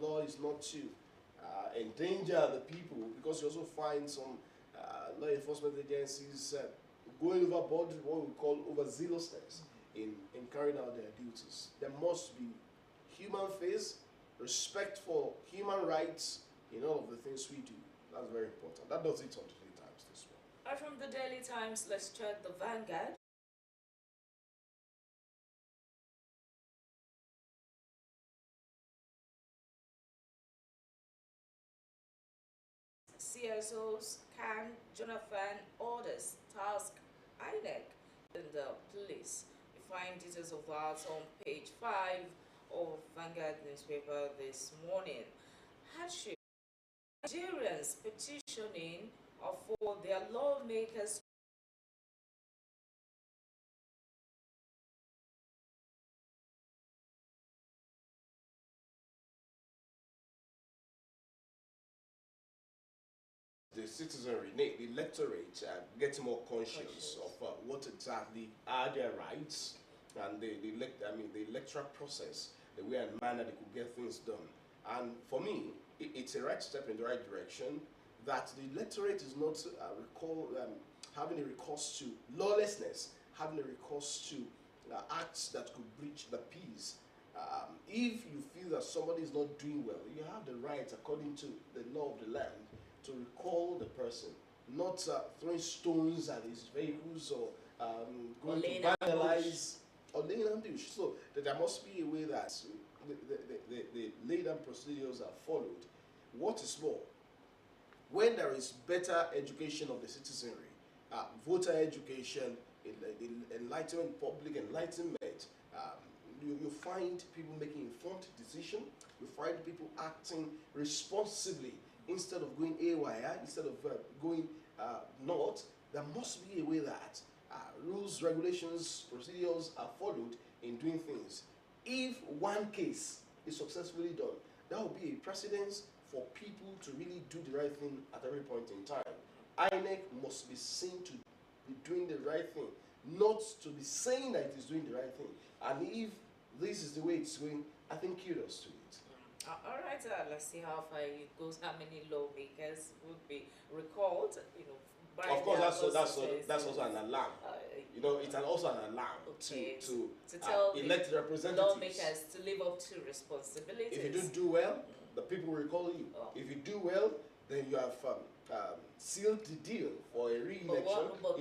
law is not to endanger the people, because you also find some law enforcement agencies going overboard, what we call overzealousness in carrying out their duties. There must be human face, respect for human rights in all of the things we do. That's very important. That does it on the Daily Times this one. From the Daily Times, let's check the Vanguard. CSOs can Jonathan orders task INEC in the police. You find details of that on page 5 of Vanguard newspaper this morning. Hardship. Nigerians petitioning for their lawmakers the citizenry, the electorate, getting more conscious of what exactly are their rights, and the electoral process, the way and manner they could get things done. And for me, it's a right step in the right direction, that the electorate is not having a recourse to lawlessness, having a recourse to acts that could breach the peace. If you feel that somebody is not doing well, you have the right, according to the law of the land, to recall the person, not throwing stones at his vehicles or going to vandalize or laying ambush. So there must be a way that the laid down procedures are followed. What is more, when there is better education of the citizenry, voter education, enlightenment, public enlightenment, you find people making informed decisions, you find people acting responsibly instead of going AYI, instead of going north. There must be a way that rules, regulations, procedures are followed in doing things. If one case is successfully done, that will be a precedence for people to really do the right thing at every point in time. INEC must be seen to be doing the right thing, not to be saying that it is doing the right thing. And if this is the way it's going, I think kudos to it. All right, let's see how far it goes. How many lawmakers would be recalled? By of course, that's also an alarm. It's also an alarm to tell elected representatives, lawmakers, to live up to responsibilities. If you don't do well, the people will recall you. If you do well, then you have sealed the deal for a re-election. But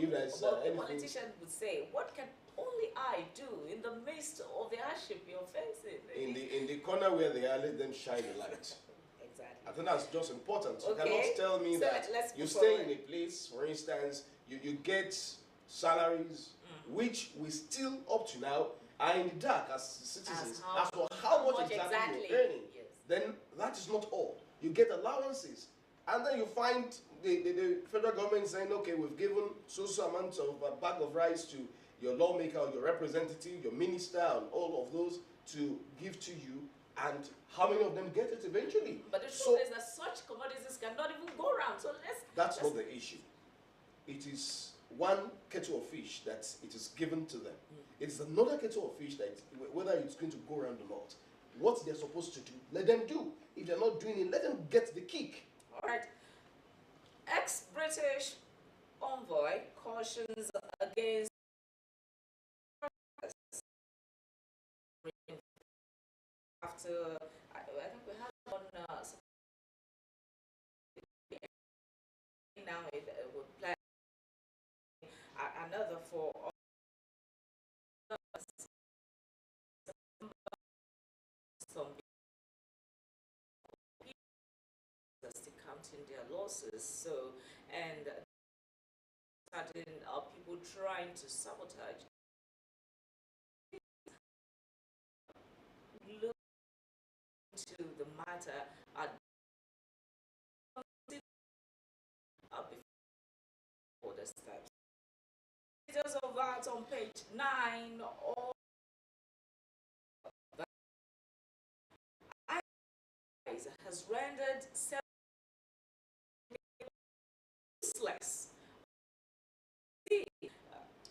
the politician would say, what can only I do in the midst of the hardship you're facing? In the corner where they are, let them shine the light. Exactly. I think that's just important. You cannot tell me that you stay in a place, for instance, you get salaries, which we still up to now are in the dark as citizens as to how much exactly you're earning. Yes. Then that is not all. You get allowances, and then you find the federal government saying, okay, we've given so amount of a bag of rice to your lawmaker, or your representative, your minister, and all of those to give to you, and how many of them get it eventually? But the truth is that such commodities cannot even go around. So that's not the issue. It is one kettle of fish that it is given to them. It's another kettle of fish that whether it's going to go around or not. What they're supposed to do, let them do. If they're not doing it, let them get the kick. All right. Ex-British envoy cautions against after I think we have one now it would plan another for some people still counting their losses. So and starting people trying to sabotage. Look into the matter at before the steps. Details of that on page 9 of that has rendered useless.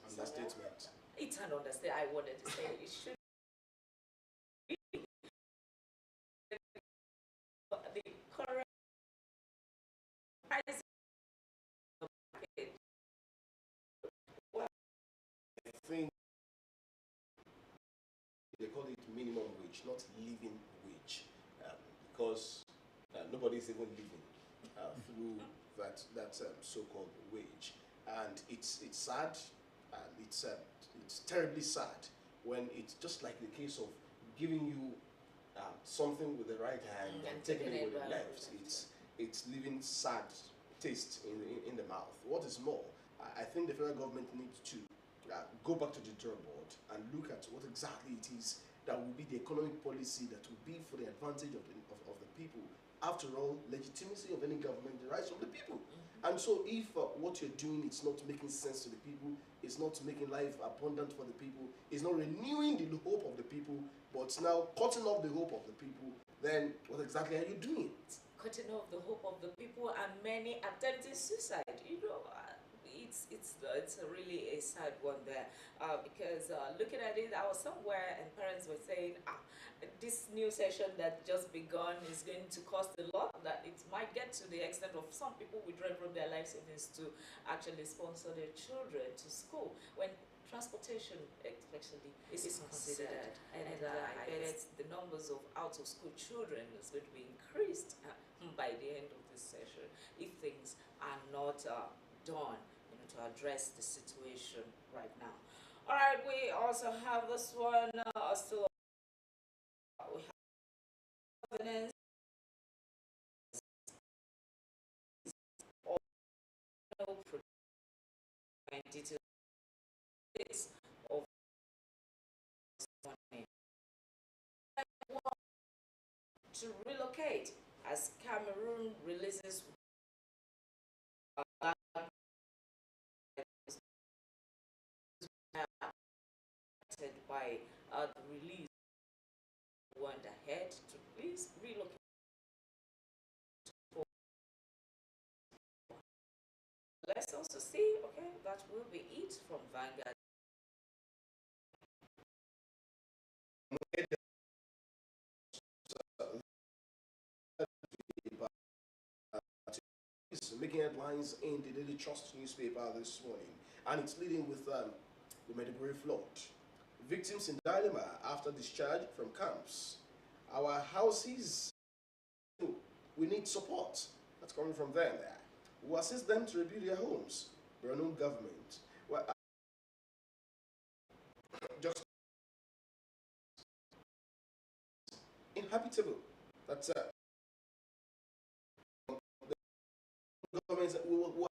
Understatement. It's an understatement. I wanted to say it should prices paid. Well, I think they call it minimum wage, not living wage, because nobody is even living through that so-called wage, and it's sad, and it's terribly sad when it's just like the case of giving you something with the right hand and taking it with the left. It's leaving sad taste in the mouth. What is more, I think the federal government needs to go back to the drawing board and look at what exactly it is that will be the economic policy that will be for the advantage of the people. After all, legitimacy of any government derives from the people. And so if what you're doing is not making sense to the people, it's not making life abundant for the people, it's not renewing the hope of the people, but it's now cutting off the hope of the people, then what exactly are you doing? cutting off the hope of the people, and many attempting suicide. It's really a sad one there, because looking at it, I was somewhere and parents were saying, this new session that just begun is going to cost a lot, that it might get to the extent of some people withdrawing from their life savings to actually sponsor their children to school, when transportation especially is considered, and I bet the numbers of out of school children is going to be increased by the end of this session if things are not done, to address the situation right now. All right, we also have this one still. We have evidence or no details of money to relocate as Cameroon releases by the release went ahead to please relocate. Let's also see, okay, that will be it from Vanguard. Is making headlines in the Daily Trust newspaper this morning, and it's leading with the Medjugorje flood. Victims in dilemma after discharge from camps. Our houses, we need support. That's coming from them there. We'll assist them to rebuild their homes. Borno government. Well, just inhabitable. That's the government will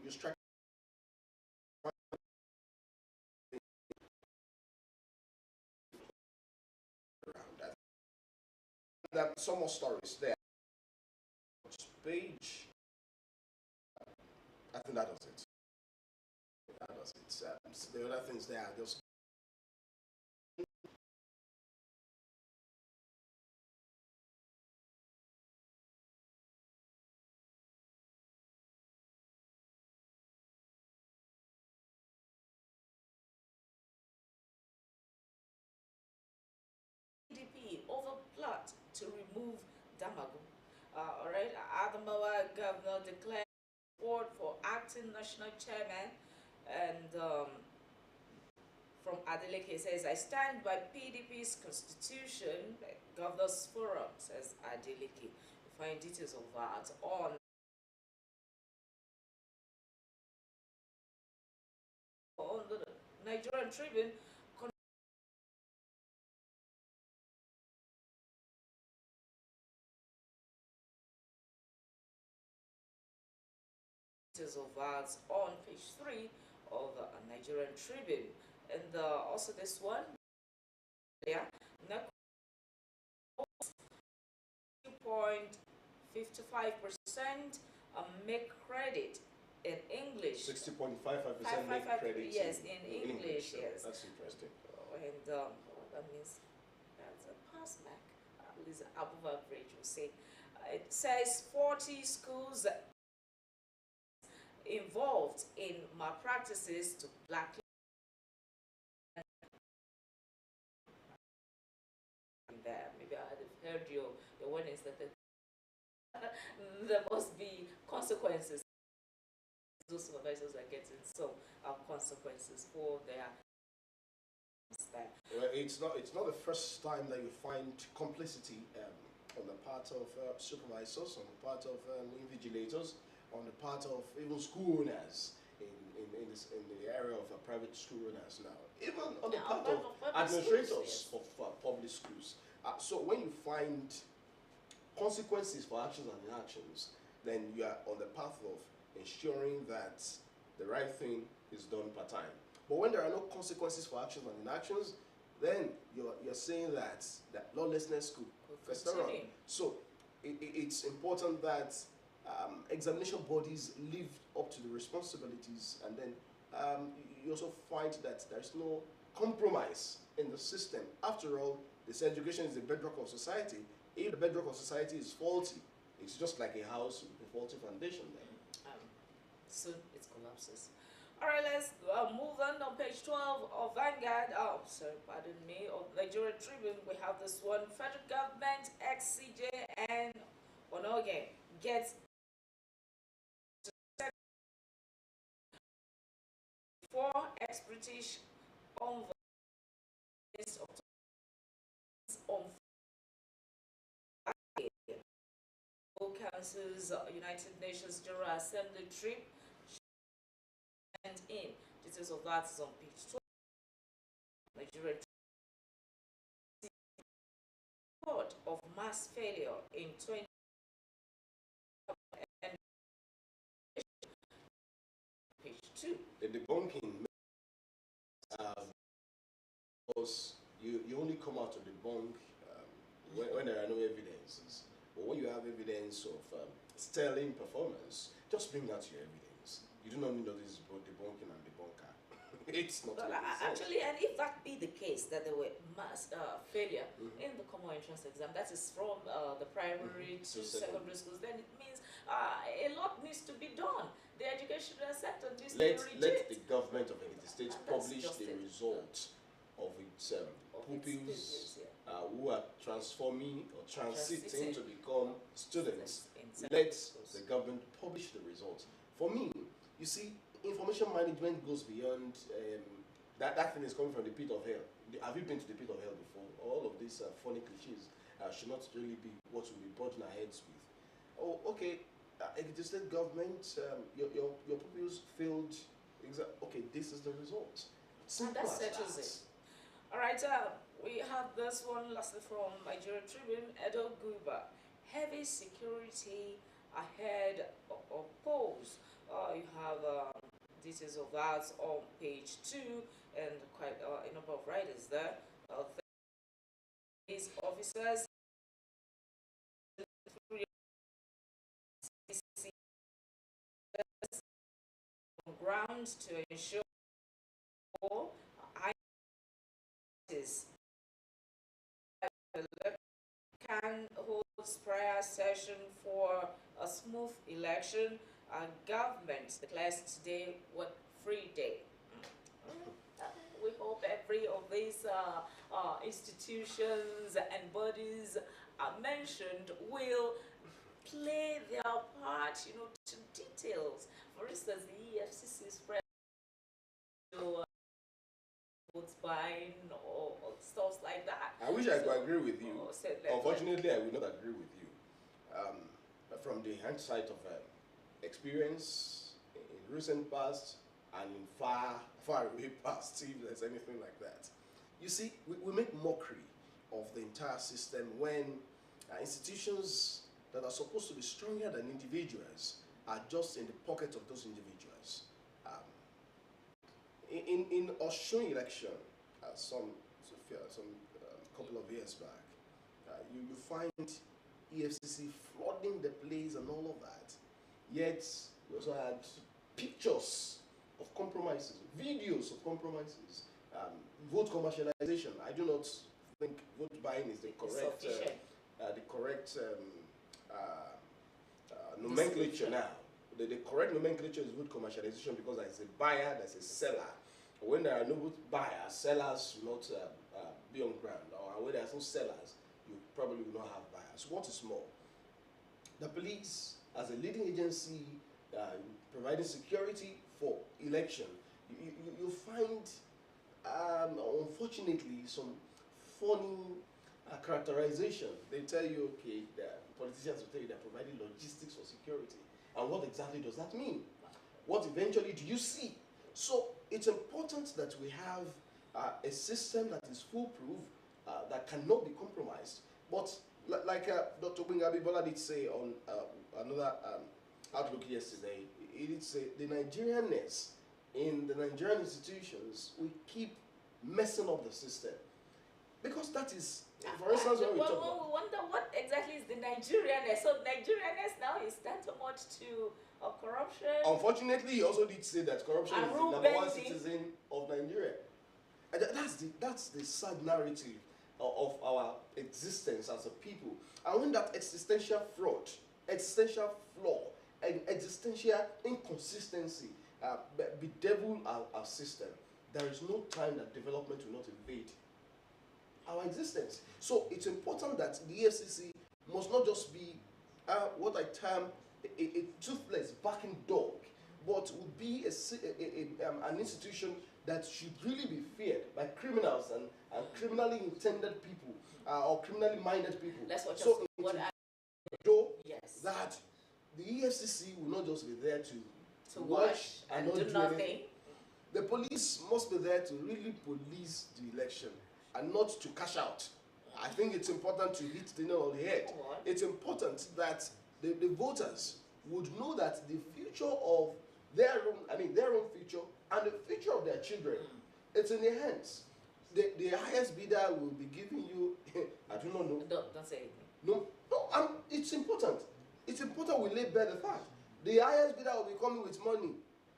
you strike around that. There are some more stories there. Page. I think that does it. That does it. The other things there are just PDP over plot to remove Damagu. All right, Adamawa governor declared support for acting national chairman, and from Adeleke says, I stand by PDP's constitution. Governors Forum, says Adeleke. You find details of that on the Nigerian Tribune. Details of that on page 3 of the Nigerian Tribune. And also this one, yeah, 2.55% make credit in English. 60.55% make credit. Yes, in English, So yes. that's interesting. And that means that's a pass mark, at least above average, we'll say. It says 40 schools involved in malpractices to blacklist heard your warnings that there must be consequences. Those supervisors are getting some consequences for their style. Well, it's not the first time that you find complicity on the part of supervisors, on the part of invigilators, on the part of even school owners in the area of private school owners now, even on the part of administrators schools, of public schools. So when you find consequences for actions and inactions, then you are on the path of ensuring that the right thing is done per time. But when there are no consequences for actions and inactions, then you're saying that lawlessness could fester on. So it's important that examination bodies live up to the responsibilities, and then you also find that there's no compromise in the system. After all, this education is the bedrock of society. If the bedrock of society is faulty, it's just like a house with a faulty foundation there. Soon it collapses. All right, let's move on page 12 of Vanguard. Oh, sorry, pardon me. Of Nigeria Tribune, we have this one. Federal government, ex-CJ, and Onoge gets 4 ex-British envoys on Council's United Nations General Assembly trip and in. Details of that is on page 12. Nigeria report of mass failure in 20 and page 2. The debunking, because you only come out to debunk when there are no evidences. But when you have evidence of sterling performance, just bring out your evidence. You do not need all this debunking and debunker. It's not. Well, actually, and if that be the case, that there were mass failure in the common entrance exam, that is from the primary to secondary schools, then it means a lot needs to be done. The educational sector needs to be rejigged. Let the government of the state publish the result of its pupils who are transforming or transiting to become students. Let the government publish the results. For me, you see, information management goes beyond that thing is coming from the pit of hell. Have you been to the pit of hell before? All of these funny cliches should not really be what we'll be butting our heads with. Oh, okay, the state government, your pupils failed. Okay, this is the result. And that settles it. All right, we have this one lastly from Nigeria Tribune, Edo Guba. Heavy security ahead of polls. You have details of that on page 2 and quite a number of writers there. These officers on ground to ensure can hold prayer session for a smooth election. Government declares today work-free day. We hope every of these institutions and bodies mentioned will play their part, to details. For instance, the EFCC spread votes buying or stuff like that. I wish I could agree with you. Unfortunately, I will not agree with you. From the hindsight of experience in recent past and in far away past, if there's anything like that. You see, we make mockery of the entire system when institutions that are supposed to be stronger than individuals are just in the pocket of those individuals. In Osrc election, some couple of years back, you find EFCC flooding the place and all of that. Yet, we also had pictures of compromises, videos of compromises, vote commercialization. I do not think vote buying is the correct nomenclature now. The correct nomenclature is vote commercialization because there's a buyer, there's a seller. When there are no buyers, sellers will not be on ground. Or when there are no sellers, you probably will not have bias. What is more, the police, as a leading agency providing security for election, you find, unfortunately, some funny characterization. They tell you, okay, the politicians will tell you they're providing logistics for security. And what exactly does that mean? What eventually do you see? So it's important that we have a system that is foolproof, that cannot be compromised. But like Dr. Bingabi Bola did say on another outlook yesterday, he did say the Nigerianness in the Nigerian institutions, we keep messing up the system. Because that is, for instance, when we talk about... we wonder what exactly is the Nigerianness. So Nigerianness now is that so much to corruption? Unfortunately, he also did say that corruption is the number one citizen of Nigeria. And that's the sad narrative of our existence as a people. And when that existential fraud, existential flaw, and existential inconsistency bedevil our system, there is no time that development will not invade our existence. So it's important that the EFCC must not just be what I term a toothless barking dog, but would be an institution that should really be feared by criminals and criminally intended people or criminally minded people. That's what so yes. That the EFCC will not just be there to watch and not do nothing. anything. The police must be there to really police the election and not to cash out. I think it's important to hit the nail on the head. It's important that the voters would know that the future of their own future and the future of their children, it's in their hands. The highest bidder will be giving you, I do not know. Don't say it. No, it's important. It's important we lay bare the fact. The highest bidder will be coming with money.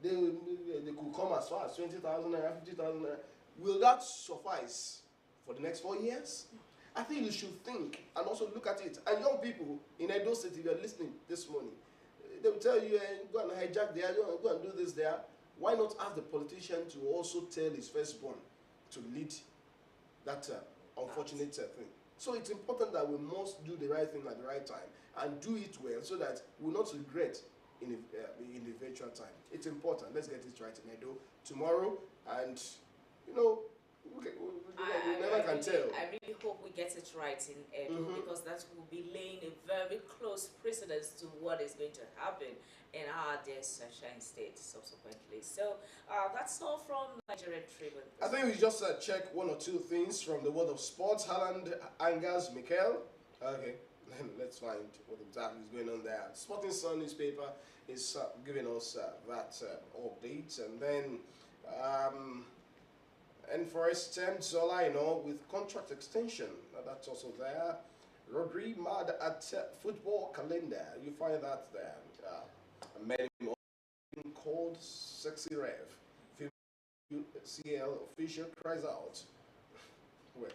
They could come as far as 20,000 naira, 50,000 naira. Will that suffice for the next 4 years? I think you should think and also look at it. And young people in Edo State, if you're listening this morning, they will tell you, go and hijack there, go and do this there. Why not ask the politician to also tell his firstborn to lead that unfortunate thing? So it's important that we must do the right thing at the right time and do it well so that we will not regret in the eventual time. It's important. Let's get it right in Edo tomorrow, and we never can tell. I really hope we get it right in Edo, because that will be laying a very close precedence to what is going to happen in our dear Sunshine State subsequently. So that's all from Nigerian Tribune. I think we just check one or two things from the world of sports. Haaland angers Mikel. Okay, let's find what exactly is going on there. Sporting Sun newspaper is giving us that update, and then and for Zola, with contract extension, that's also there. Rodri mad at football calendar, you find that there. Many more called Sexy Rev. CL official cries out. Well,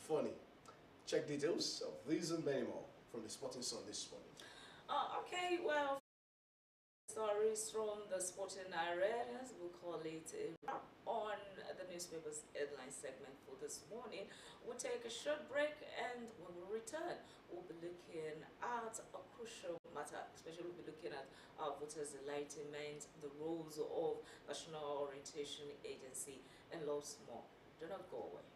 funny. Check details of these and many more from the Sporting Sun this morning. Okay, well, stories from the Sporting Arenas, we'll call it a wrap on the newspaper's headline segment for this morning. We'll take a short break, and when we return, we'll be looking at a crucial matter, especially we'll be looking at our voters' enlightenment, the roles of National Orientation Agency, and lots more. Do not go away.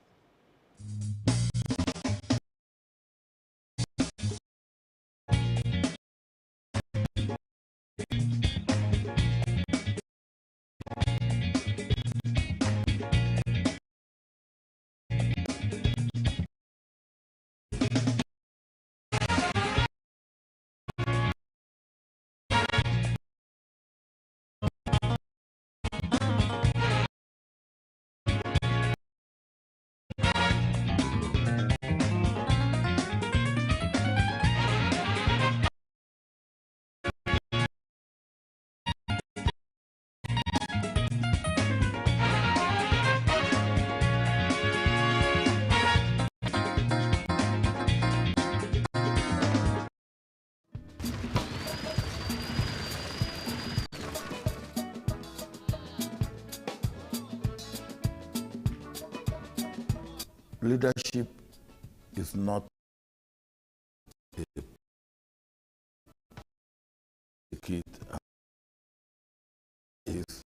Leadership is not a kid. Is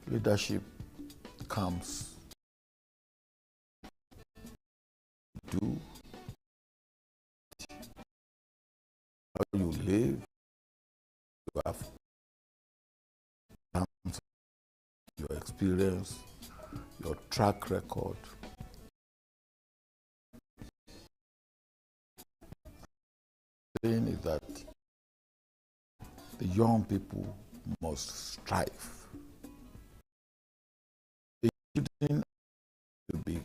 leadership comes do how you live, you have your experience, your track record. The thing is that the young people must strive. They shouldn't be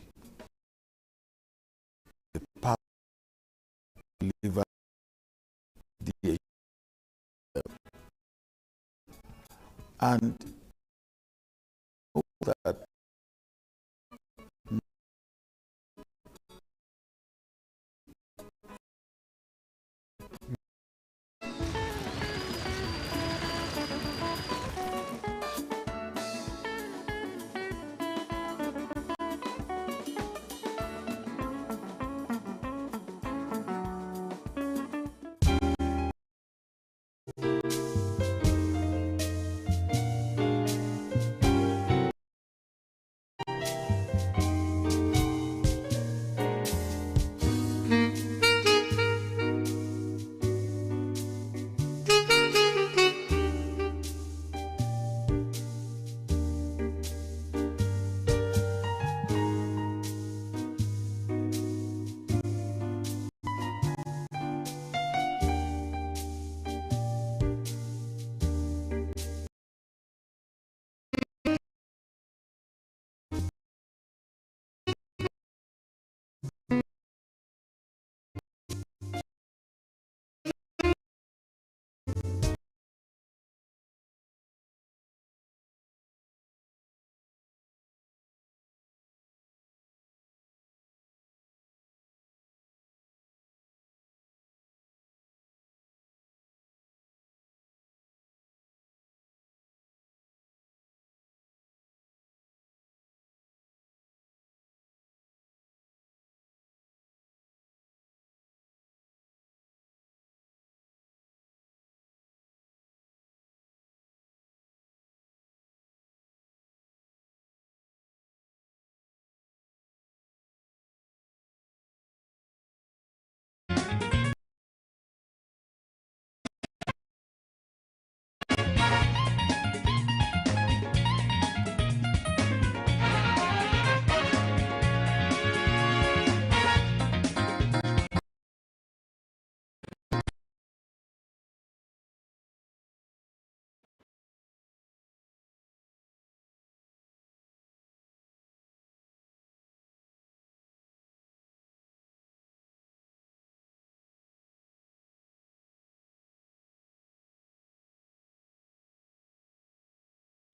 the path deliver the and know that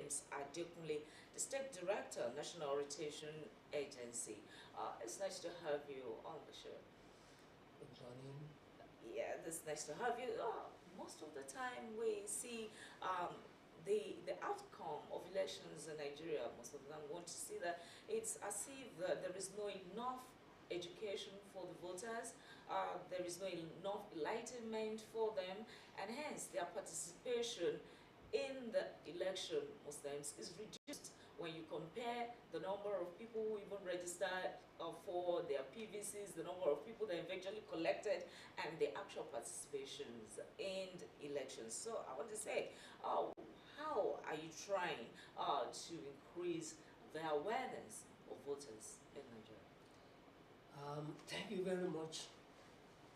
Adekunle, the State Director, National Orientation Agency. It's nice to have you on the show. Good morning. Yeah, it's nice to have you. Most of the time we see the outcome of elections in Nigeria. Most of them want to see that it's as if there is no enough education for the voters. There is no enough enlightenment for them, and hence their participation in the election most times is reduced when you compare the number of people who even registered for their PVCs, the number of people that eventually collected, and the actual participations in the elections. So I want to say, how are you trying to increase the awareness of voters in Nigeria? Thank you very much.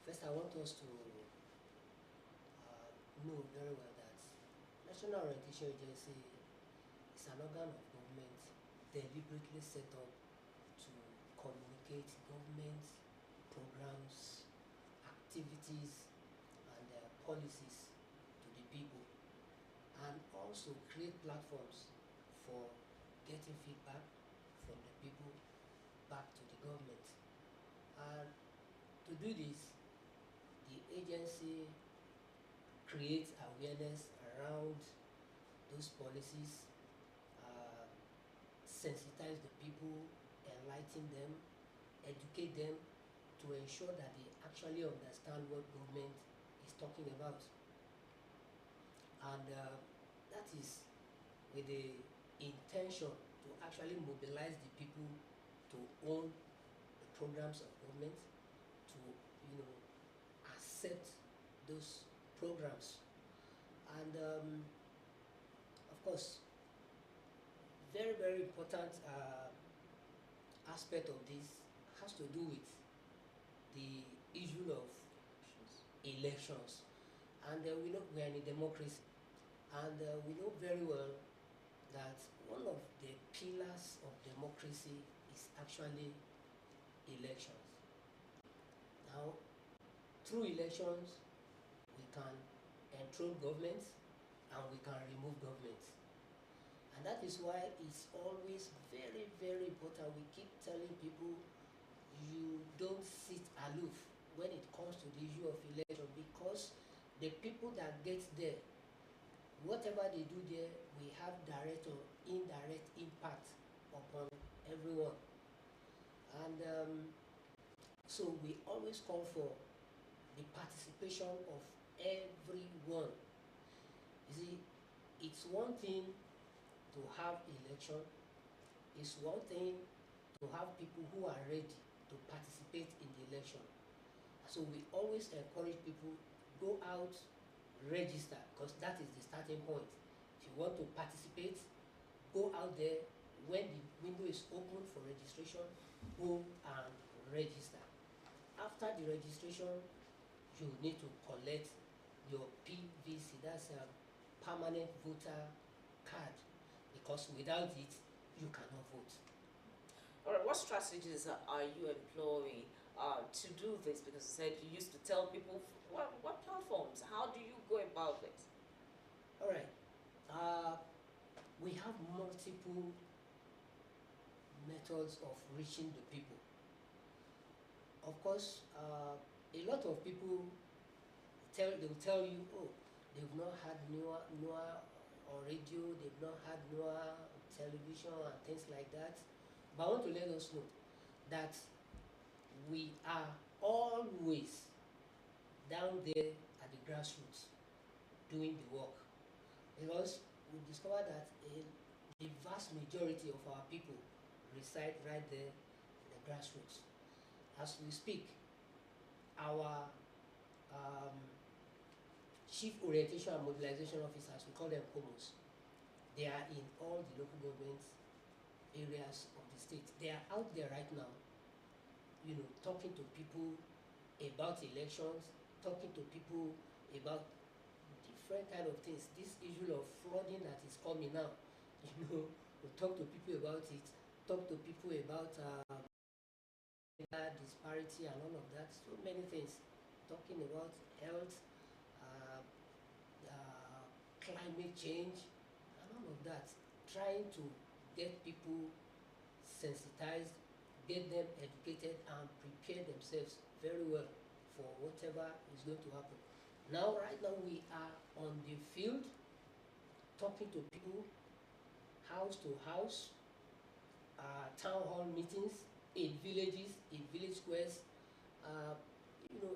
First, I want us to know very well that National Orientation Agency is an organ of government deliberately set up to communicate government programs, activities, and policies to the people, and also create platforms for getting feedback from the people back to the government. And to do this, the agency creates awareness around those policies sensitize the people, enlighten them, educate them to ensure that they actually understand what government is talking about. And that is with the intention to actually mobilize the people to own the programs of government, to accept those programs. And of course, very, very important aspect of this has to do with the issue of elections. And we know we are in a democracy, and we know very well that one of the pillars of democracy is actually elections. Now, through elections, we can enthrone governments and we can remove governments. And that is why it's always very, very important. We keep telling people, you don't sit aloof when it comes to the issue of election, because the people that get there, whatever they do there, we have direct or indirect impact upon everyone. And so we always call for the participation of everyone. You see, it's one thing to have election, it's one thing to have people who are ready to participate in the election. So we always encourage people, go out, register, because that is the starting point. If you want to participate, go out there. When the window is open for registration, go and register. After the registration, you need to collect your PVC, that's a permanent voter card, because without it, you cannot vote. All right, what strategies are you employing to do this? Because you said you used to tell people, what platforms? How do you go about it? All right. We have multiple methods of reaching the people. Of course, a lot of people they'll tell you, oh, they've not had NOAA on radio, they've not had NOAA on television and things like that. But I want to let us know that we are always down there at the grassroots doing the work, because we discovered that the vast majority of our people reside right there in the grassroots. As we speak, our Chief Orientation and Mobilization Officers, we call them POMOs, they are in all the local government areas of the state. They are out there right now, talking to people about elections, talking to people about different kind of things. This issue of flooding that is coming now, we talk to people about it, talk to people about disparity and all of that, so many things, talking about health, climate change and all of that, trying to get people sensitized, get them educated and prepare themselves very well for whatever is going to happen. Now, right now, we are on the field talking to people, house to house, town hall meetings, in villages, in village squares,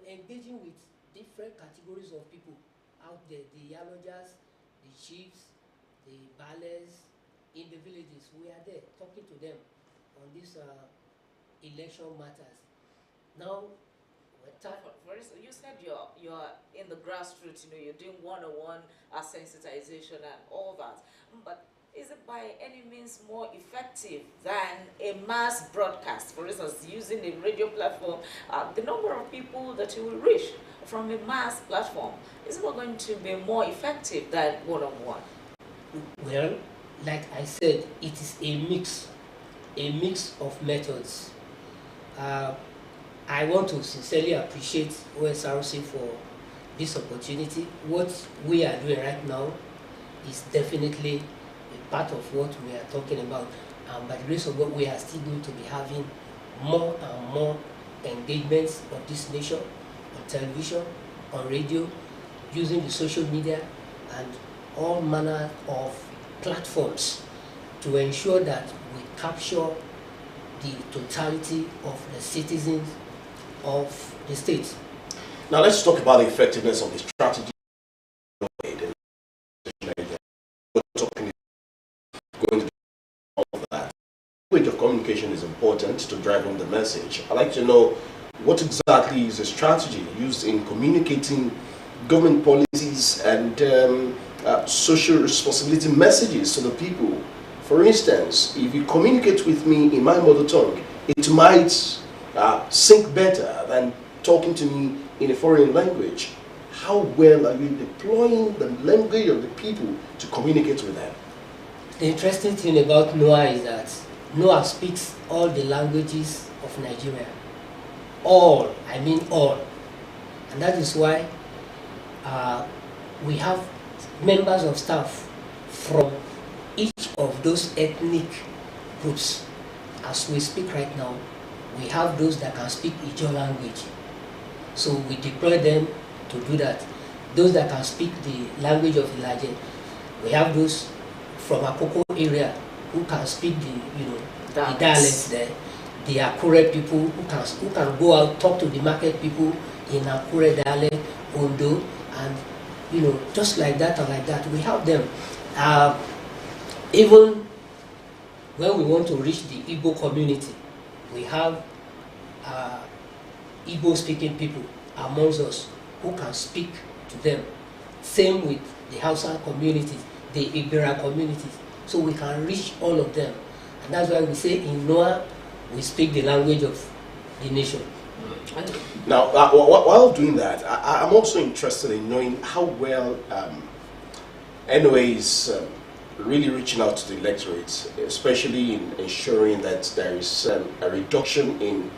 engaging with different categories of people out there, the Yalojas, the chiefs, the ballers, in the villages. We are there talking to them on these election matters. Now, for instance, you said you're in the grassroots, you're doing one-on-one sensitization and all that, but is it by any means more effective than a mass broadcast? For instance, using a radio platform, the number of people that you will reach from a mass platform, is it not going to be more effective than one-on-one? Well, like I said, it is a mix of methods. I want to sincerely appreciate Osrc for this opportunity. What we are doing right now is definitely a part of what we are talking about. By the grace of God, we are still going to be having more and more engagements of this nature on television, on radio, using the social media and all manner of platforms to ensure that we capture the totality of the citizens of the state. Now let's talk about the effectiveness of the strategy. Language of communication is important to drive home the message. I'd like to know what exactly is the strategy used in communicating government policies and social responsibility messages to the people. For instance, if you communicate with me in my mother tongue, it might sink better than talking to me in a foreign language. How well are you deploying the language of the people to communicate with them? The interesting thing about Noah is that Noah speaks all the languages of Nigeria. All, I mean all. And that is why we have members of staff from each of those ethnic groups. As we speak right now, we have those that can speak Ijaw language. So we deploy them to do that. Those that can speak the language of Ilaje, we have those from Akoko area who can speak the dialects there. The Akure people who can go out, talk to the market people in Akure dialect, Ondo, and just like that and like that. We have them. Even when we want to reach the Igbo community, we have Igbo speaking people amongst us who can speak to them. Same with the Hausa communities, the Ibera communities. So we can reach all of them. And that's why we say in Noah, we speak the language of the nation. Now, while doing that, I'm also interested in knowing how well NOA is really reaching out to the electorate, especially in ensuring that there is a reduction in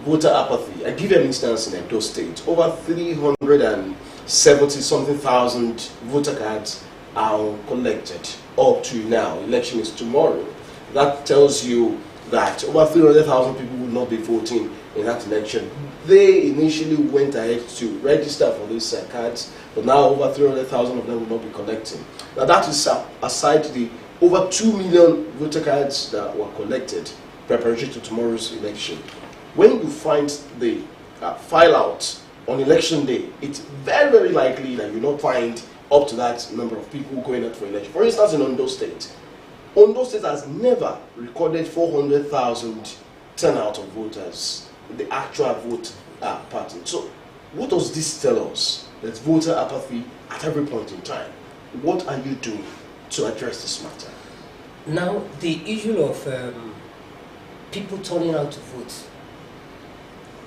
voter apathy. I give you an instance in Edo State. Over 370-something thousand voter cards are collected up to now. Election is tomorrow. That tells you that over 300,000 people will not be voting in that election. They initially went ahead to register for these cards, but now over 300,000 of them will not be collecting. Now that is aside the over 2 million voter cards that were collected preparatory to tomorrow's election. When you find the file out on election day, it's very, very likely that you will not find up to that number of people going out for election. For instance, in Ondo State has never recorded 400,000 turnout of voters, the actual vote pattern. So what does this tell us? There's voter apathy at every point in time. What are you doing to address this matter? Now, the issue of people turning out to vote,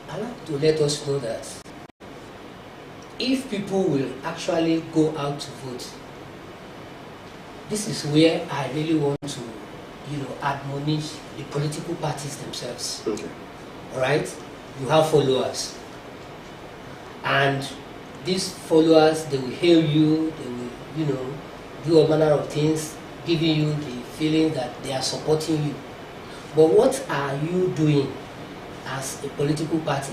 I like to let us know that if people will actually go out to vote, this is where I really want to, admonish the political parties themselves. Okay. All right? You have followers. And these followers, they will hail you, they will, do all manner of things, giving you the feeling that they are supporting you. But what are you doing as a political party?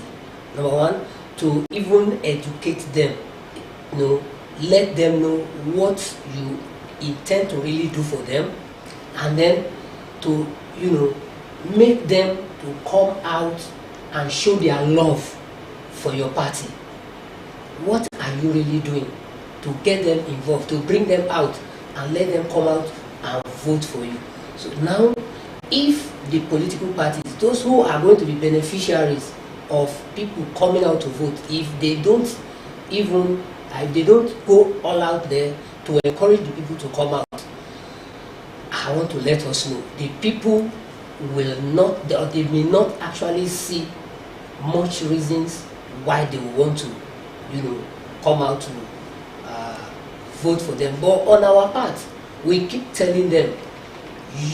Number one, to even educate them, let them know what you intend to really do for them, and then to, make them to come out and show their love for your party. What are you really doing to get them involved, to bring them out and let them come out and vote for you? So now, if the political parties, those who are going to be beneficiaries of people coming out to vote, if they don't go all out there to encourage the people to come out, I want to let us know the people will not, they may not actually see much reasons why they want to, come out to vote for them. But on our part, we keep telling them,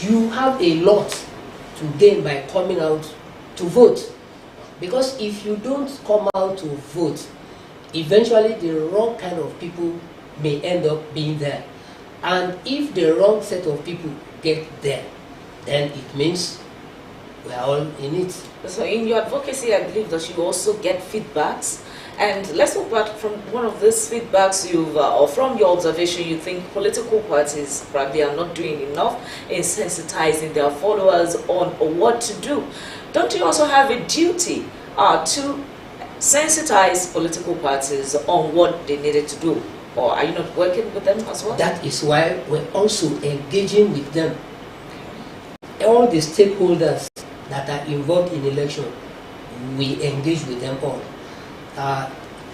you have a lot to gain by coming out to vote. Because if you don't come out to vote, eventually the wrong kind of people may end up being there. And if the wrong set of people get there, then it means we are all in it. So in your advocacy, I believe that you also get feedbacks. And let's look back from one of these feedbacks you've, or from your observation, you think political parties probably are not doing enough in sensitizing their followers on what to do. Don't you also have a duty to sensitize political parties on what they needed to do? Or are you not working with them as well? That is why we're also engaging with them. All the stakeholders that are involved in election, we engage with them all.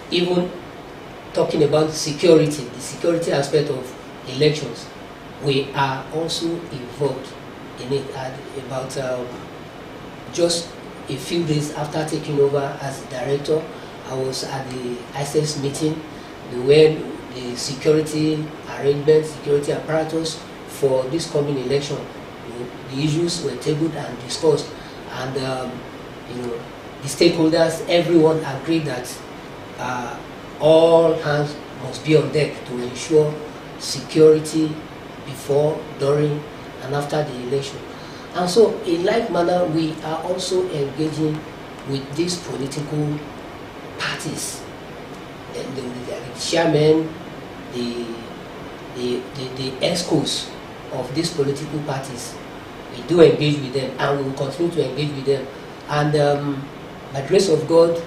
Even talking about security, the security aspect of elections, we are also involved in it. About just a few days after taking over as director, I was at the ISS meeting where the security arrangements, security apparatus for this coming election, the issues were tabled and discussed, and the stakeholders, everyone agreed that all hands must be on deck to ensure security before, during, and after the election. And so, in like manner, we are also engaging with these political parties, the chairmen, the ESCOs of these political parties. We do engage with them, and we will continue to engage with them. And by the grace of God,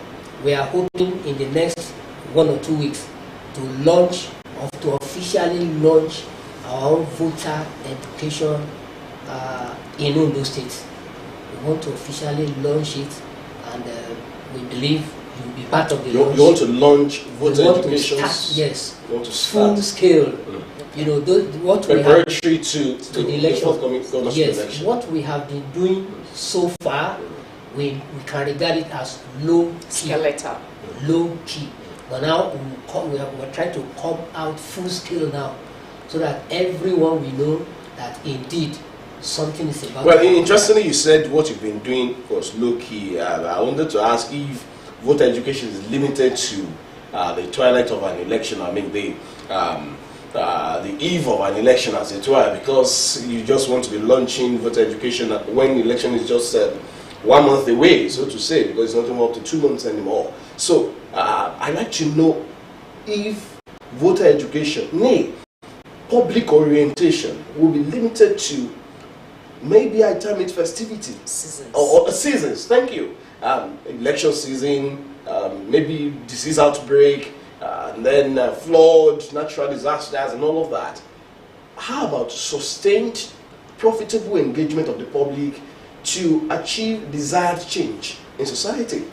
we are hoping in the next 1 or 2 weeks to launch, or to officially launch our own voter education in Ondo State. We want to officially launch it, and we believe you will be part of the launch. You want to launch voter education? Yes, you want to start full scale. You know, what we have to the election. Yes, election. what we have been doing so far, we can regard it as low key. Low key. But now we're trying to come out full scale now, so that everyone will know that indeed something is about. Well, interestingly, you said what you've been doing was low key. I wanted to ask if voter education is limited to the twilight of an election. I mean, the eve of an election, as it were, because you just want to be launching voter education when the election is just 1 month away, so to say, because it's not even up to 2 months anymore. So I'd like to know if voter education, nay, public orientation, will be limited to maybe I term it festivity Seasons. Or seasons. Thank you. Election season, maybe disease outbreak, and then flood, natural disasters, and all of that. How about sustained, profitable engagement of the public to achieve desired change in society?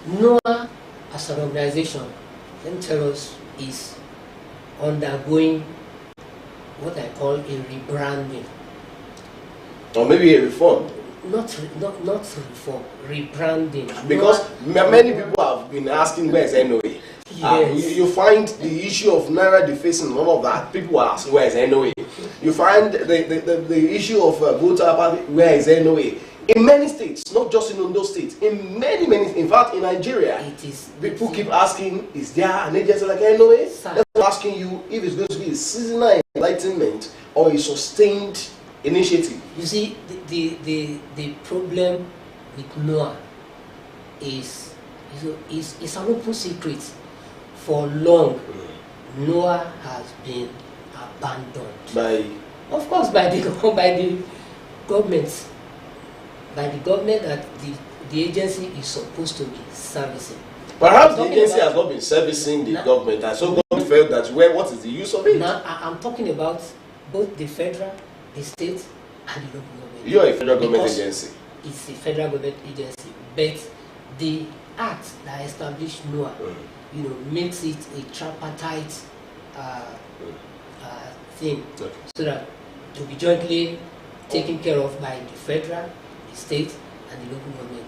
NOAA as an organization, let me tell us, is undergoing what I call a rebranding. Or maybe a reform? Not reform, rebranding. Because many people have been asking, where is NOA? Yes. You find the issue of Naira defacing and all of that, people are asking, where is NOA? You find the issue of voter apathy, where is NOA? In many states, not just in Ondo State, in many, in fact, in Nigeria, people keep asking, is there an agency like NOA? That's asking you if it's going to be a seasonal enlightenment or a sustained initiative. You see, the problem with NOAA is an open secret. For long, NOAA has been abandoned. Of course, by the government. By the government that the agency is supposed to be servicing. Perhaps the agency has not been servicing the government, and so government felt that, well, what is the use of it? Now, I'm talking about both the federal, the state, and the local government. You are a federal government agency. It's a federal government agency, but the act that established NOAA, makes it a tripartite thing, so that to be jointly taken care of by the federal, the state, and the local government.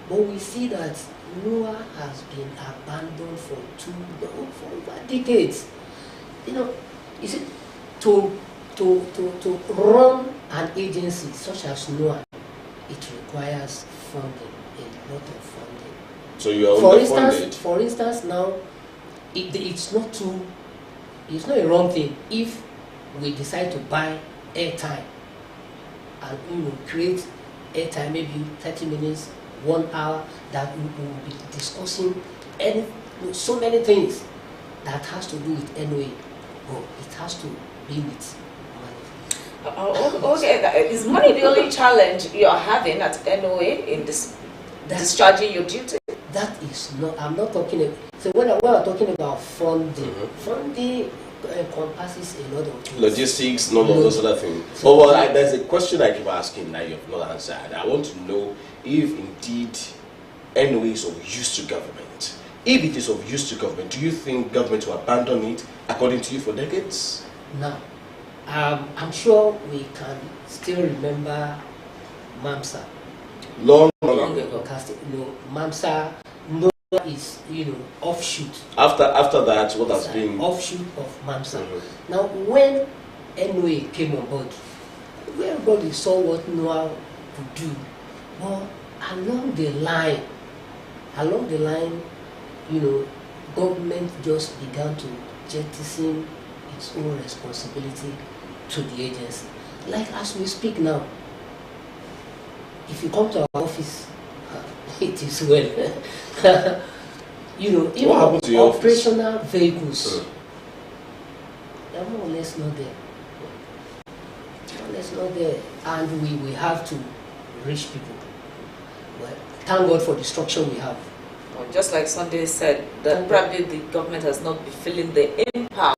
But we see that NOAA has been abandoned for over decades. Is it to run an agency such as NOAA, it requires funding, a lot of funding. So you are underfunded. For instance, now it's not a wrong thing if we decide to buy airtime and create airtime, maybe 30 minutes, 1 hour, that we will be discussing so many things that has to do with NOA, but it has to be with money. Okay, is money the only challenge you're having at NOA in this discharging your duty? That is not, I'm not talking, so when I'm talking about funding, funding encompasses a lot of things. Logistics, none of those other things. So, well, there's a question I keep asking that you have not answered. I want to know if indeed NOA is of use to government. If it is of use to government, do you think government will abandon it, according to you, for decades? Now, I'm sure we can still remember MAMSA. Long ago. MAMSA is, offshoot. After that, what has been offshoot of MAMSA. Now, when NOA came on board, everybody saw what NOA could do. But along the line, government just began to jettison its own responsibility to the agency. Like as we speak now, if you come to our office, it is well. Even what happened to your operational vehicles, they're more or less not there. More or less not there. And we have to reach people. Well, thank God for the structure we have. Well, just like Sunday said, that probably the government has not been feeling the impact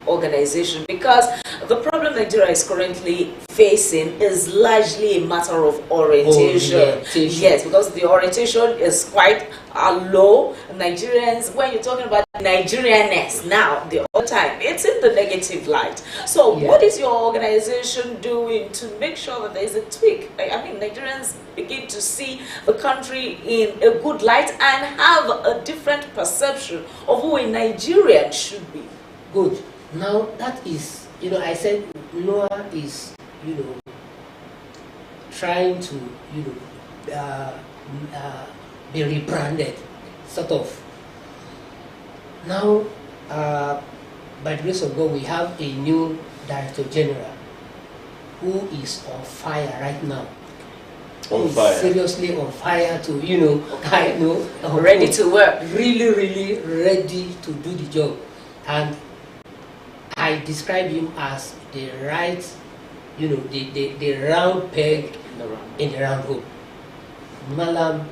organization, because the problem Nigeria is currently facing is largely a matter of orientation. Yes, because the orientation is quite low. Nigerians, when you're talking about Nigerianness now, the whole time, it's in the negative light. So what is your organization doing to make sure that there is a tweak? I mean, Nigerians begin to see the country in a good light and have a different perception of who a Nigerian should be. Good. Now that is, I said NOA is, trying to, be rebranded, sort of. Now, by the grace of God, we have a new Director General who is on fire right now. On fire. Seriously on fire to, Ready to work. Really, really ready to do the job. And I describe him as the right, the round peg in the round hole. Malam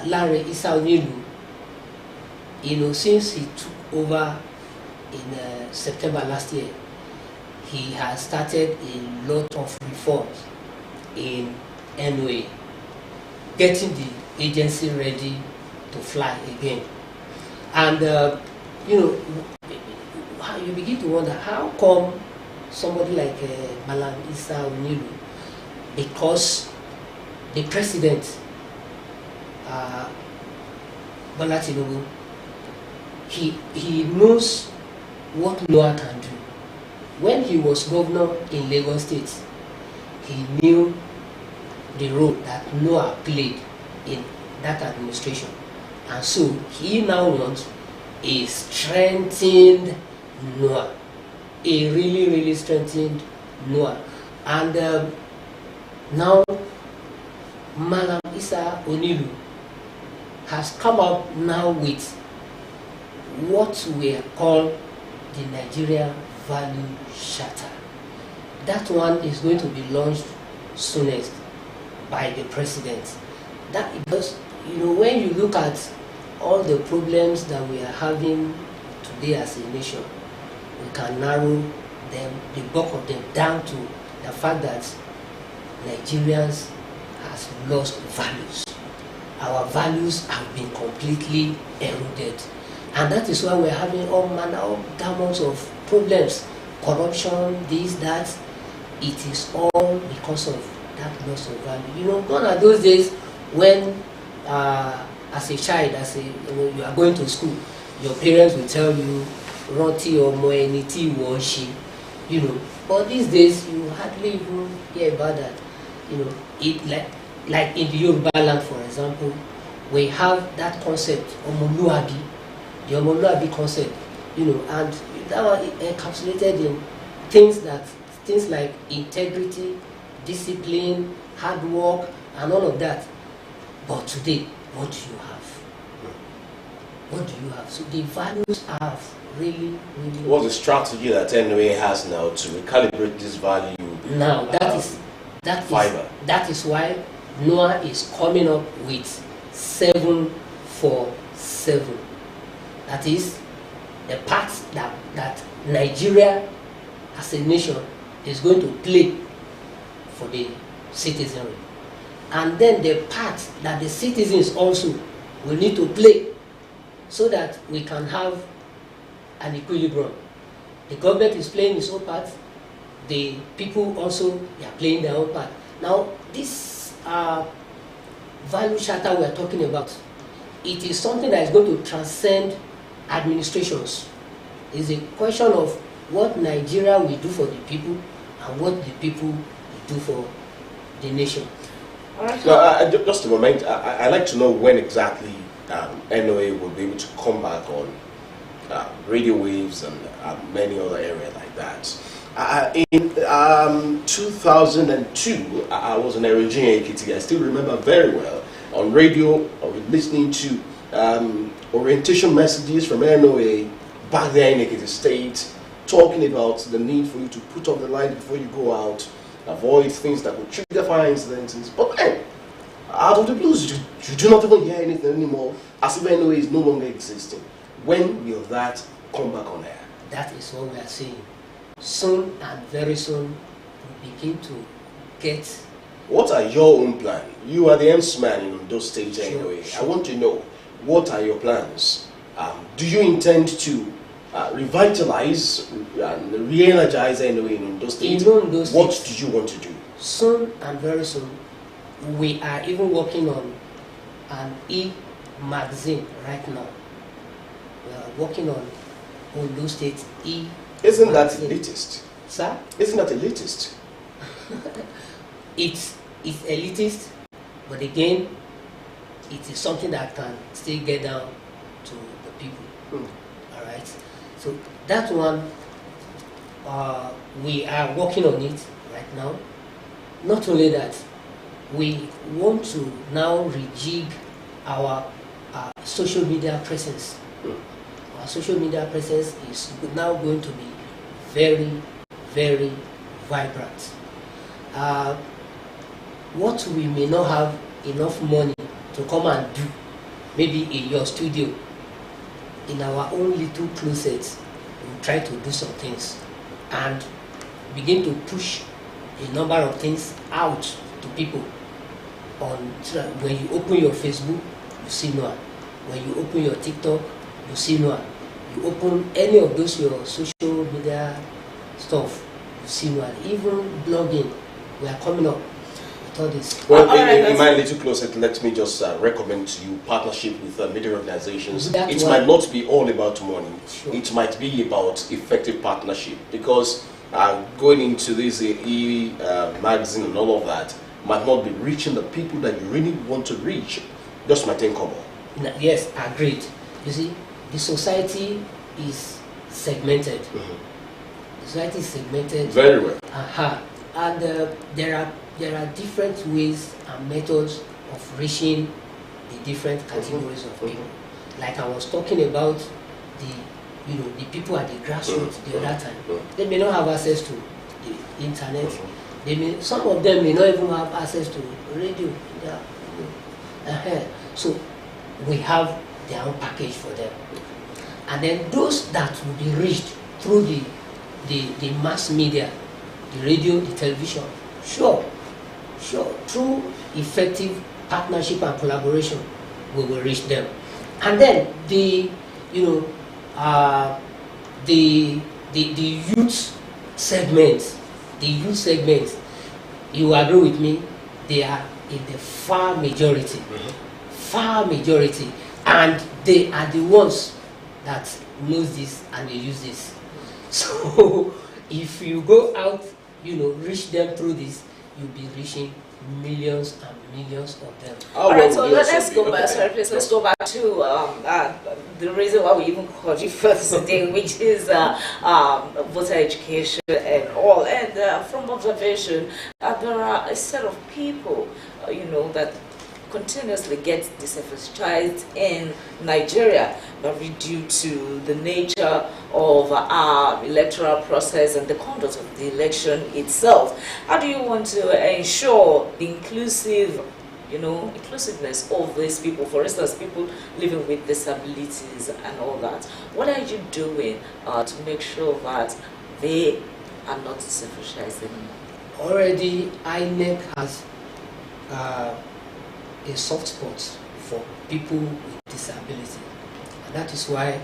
Larry Isaunilu, since he took over in September last year, he has started a lot of reforms in NOA, getting the agency ready to fly again. And, you begin to wonder, how come somebody like Malam Isa Oniru, because the president, Bola Tinubu, he knows what NOA can do. When he was governor in Lagos State, he knew the role that NOA played in that administration. And so he now wants a strengthened NOA, a really, really strengthened NOA. And now Malam Isa Oniru has come up now with what we call the Nigeria Value Charter. That one is going to be launched soonest by the president. That because when you look at all the problems that we are having today as a nation, we can narrow them, the bulk of them, down to the fact that Nigerians has lost values. Our values have been completely eroded, and that is why we are having all manner of gamut of problems, corruption, this, that. It is all because of that loss of value. Gone are those days when, as a child, you are going to school, your parents will tell you, "Roti or moeniti washi," But these days you hardly even hear about that. It like in the Yoruba land, for example, we have that concept, omoluabi, the omoluabi concept, and that one encapsulated in things that things like integrity, discipline, hard work, and all of that. But today, what do you have? What do you have? So the values are really. What's the strategy that NOA has now to recalibrate this value? Now that is why NOAA is coming up with 747. That is the part that Nigeria as a nation is going to play for the citizenry, and then the part that the citizens also will need to play, so that we can have an equilibrium. The government is playing its own part, the people also, they are playing their own part. Now, this value charter we are talking about, it is something that is going to transcend administrations. It's a question of what Nigeria will do for the people and what the people will do for the nation. Now, just a moment, I'd like to know when exactly NOA will be able to come back on radio waves and many other areas like that. In 2002, I was in Eugene Ekiti. I still remember very well. On radio, I was listening to orientation messages from NOA back there in Ekiti State, talking about the need for you to put up the light before you go out, avoid things that would trigger fire incidents. But then, out of the blues, you do not even hear anything anymore, as if NOA is no longer existing. When will that come back on air? That is what we are saying. Soon and very soon, we begin to get. What are your own plans? You are the MC-man in those states anyway. Sure. I want to know, what are your plans? Do you intend to revitalize and re-energize anyway in those states? What do you want to do? Soon and very soon, we are even working on an e-magazine right now. We are working on Ondo State e. Isn't that elitist? Sir? Isn't that elitist? It's elitist, but again, it is something that can still get down to the people. All right. So that one, we are working on it right now. Not only that, we want to now rejig our social media presence. Our social media presence is now going to be very, very vibrant. What we may not have enough money to come and do, maybe in your studio, in our own little closet, we'll try to do some things and begin to push a number of things out to people. When you open your Facebook, you see Noah. When you open your TikTok, you see Noah. You open any of those your social media stuff, you see Noah. Even blogging, we are coming up with all this. Well, in my little closet, let me just recommend to you partnership with media organizations. It might not be all about money. Sure. It might be about effective partnership, because going into this magazine and all of that might not be reaching the people that you really want to reach. Just my take, Yes, agreed. You see, the society is segmented. The society is segmented. Very well. And there are different ways and methods of reaching the different categories of people. Like I was talking about the people at the grassroots the other time. They may not have access to the internet. Some of them may not even have access to radio. So we have their own package for them. And then those that will be reached through the mass media, the radio, the television, sure, through effective partnership and collaboration, we will reach them. And then the youth segments, you agree with me, they are in the far majority. And they are the ones that knows this and they use this. So if you go out, reach them through this, you'll be reaching millions and millions of them. All right, so let's go back. Sorry, please. Let's go back to the reason why we even called you first today, which is voter education and all. And observation, there are a set of people, that continuously get disenfranchised in Nigeria, probably due to the nature of our electoral process and the conduct of the election itself. How do you want to ensure the inclusiveness of these people? For instance, people living with disabilities and all that. What are you doing to make sure that they are not disenfranchised anymore? Already, INEC has a soft spot for people with disability, and that is why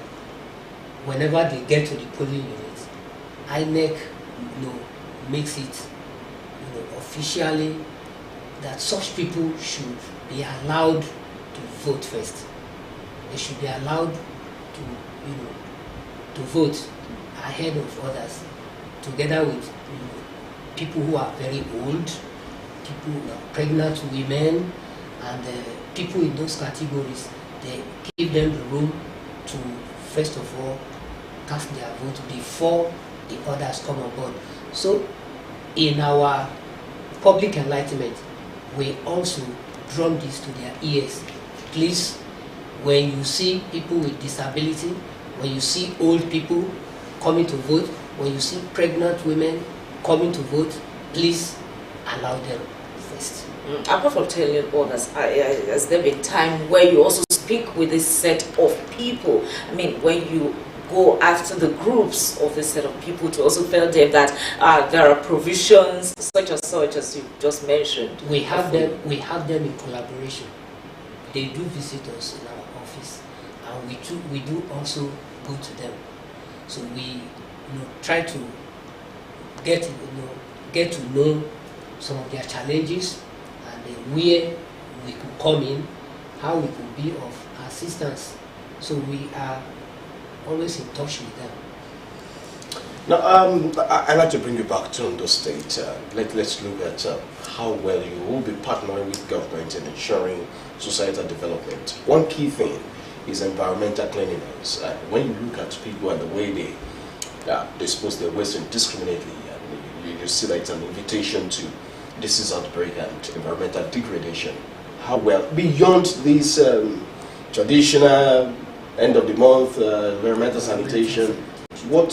whenever they get to the polling unit, INEC makes it officially that such people should be allowed to vote first. They should be allowed to vote ahead of others, together with people who are very old, people who are pregnant women, and people in those categories. They give them the room to first of all cast their vote before the others come on board. So in our public enlightenment, we also drum this to their ears. Please, when you see people with disability, when you see old people coming to vote, when you see pregnant women coming to vote, please allow them first. Apart from telling others, has there been time where you also speak with this set of people? I mean, when you go after the groups of this set of people to also tell them that there are provisions such as you just mentioned? We have them in collaboration. They do visit us in our office, and we do also go to them. So we try to get to know some of their challenges, and where we could come in, how we could be of assistance. So we are always in touch with them. Now, I'd like to bring you back to Ondo State. Let's look at how well you will be partnering with government in ensuring societal development. One key thing is environmental cleanliness. When you look at people and the way they dispose their waste indiscriminately, you see that it's an invitation to disease outbreak and environmental degradation. How well, beyond these traditional end of the month environmental sanitation, what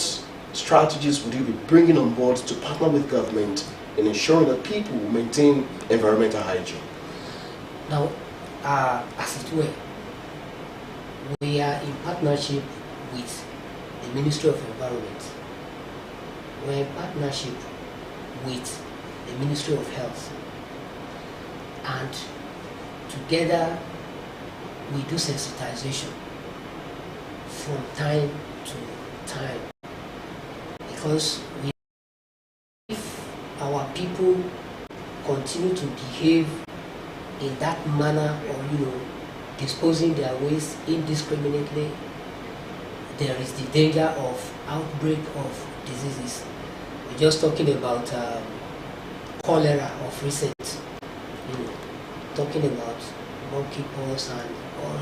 strategies would you be bringing on board to partner with government in ensuring that people maintain environmental hygiene? Now, as it were, we are in partnership with the Ministry of Environment. We're in partnership with the Ministry of Health, and together we do sensitization from time to time, because if our people continue to behave in that manner, or disposing their waste indiscriminately, there is the danger of outbreak of diseases. We're just talking about cholera of recent, talking about monkeypox and all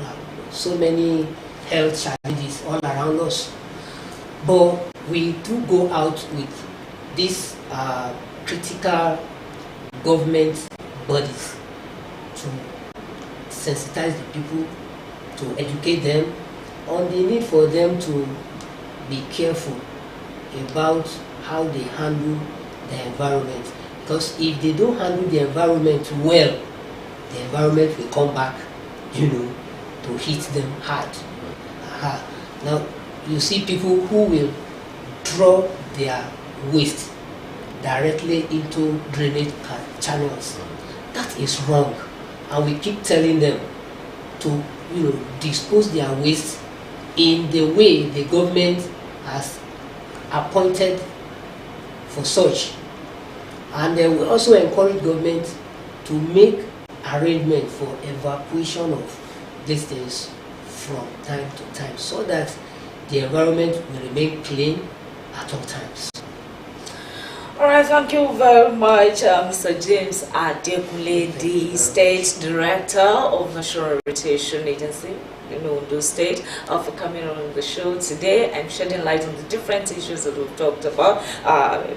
so many health challenges all around us. But we do go out with these critical government bodies to sensitize the people, to educate them on the need for them to be careful about how they handle the environment. Because if they don't handle the environment well, the environment will come back, to hit them hard. Now, you see people who will draw their waste directly into drainage channels. That is wrong. And we keep telling them to, dispose their waste in the way the government has appointed for such. And we also encourage government to make arrangement for evacuation of these things from time to time, so that the environment will remain clean at all times. All right, thank you very much, Mr. James Adekunle, the State Director of National Rehabilitation Agency. in Ondo State, for coming on the show today and shedding light on the different issues that we've talked about,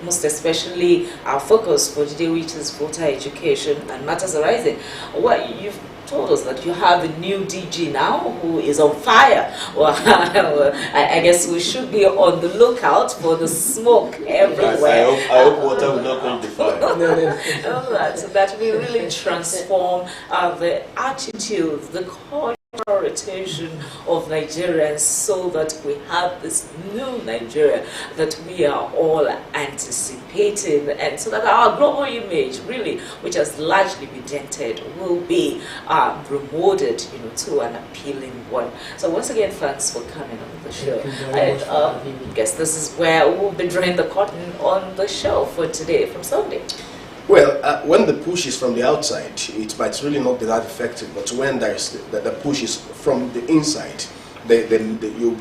most especially our focus for today, which is voter education and matters arising. Well, you've told us that you have a new DG now who is on fire. Well, I guess we should be on the lookout for the smoke everywhere. I hope water will not quench the fire. So that we really transform the attitude, the cultural orientation of Nigerians, so that we have this new Nigeria that we are all anticipating, and so that our global image, really, which has largely been dented, will be remolded, to an appealing one. So once again, thanks for coming on the show. And I guess this is where we'll be drawing the curtain on the show for today from Sunday. Well, when the push is from the outside, it might really not be that effective. But when there's the push is from the inside, you